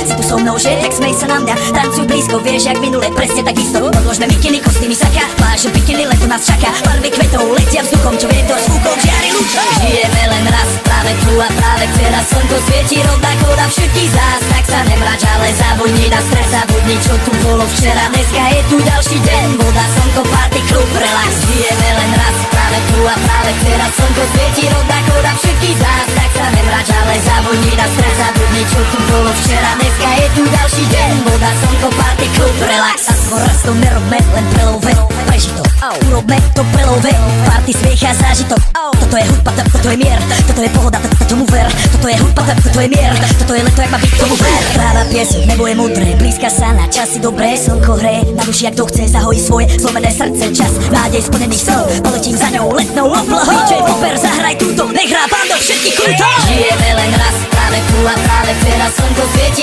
si tu so mnou, že tak smej sa na mňa. Tancuj blízko, vieš jak minule, presne takisto. Podložme mikiny, kostýmy, saka, pláže, bikiny, leto nás čaká. Barvy kvetov letia vzduchom, čo vietor s fúkom žiari lúčom. Žijeme len raz, práve tu a práve teraz slnko svieti rovnako na všetkých z nás. Tak sa nemrač, ale zabudni na stres, zabudni čo tu bolo včera. Dneska je tu ďalší deň, voda, slnko, party, klub, relax. Žijeme len raz, práve tu a práve teraz slnko svieti rovnako na všetkých z nás. Tak sa nemrač, ale zabudni na stres, zabudni čo tu bolo včera. Dneska je tu ďalší deň, voda, slnko, party, klub, relax. A skôr raz to nerobme, len prelove, preži to, urobme to prelove. Party, smiech a zážitok, toto je hudba, toto je mier, toto je pohoda, tomu ver. Toto je hudba, toto je mier, toto je leto, jak má byť, tomu ver. Práva pieseň, nebo je múdre, blízka sa na časy dobré. Slnko hreje na duši, jak to chce, zahojí svoje zlomené srdce. Čas nádej splnených snov, poletím za ňou letnou oblohou. DJ Popper, zahraj túto, nech hrá bando všetkých kľútov. Žijeme len raz, práve tu a práve teraz slnko svieti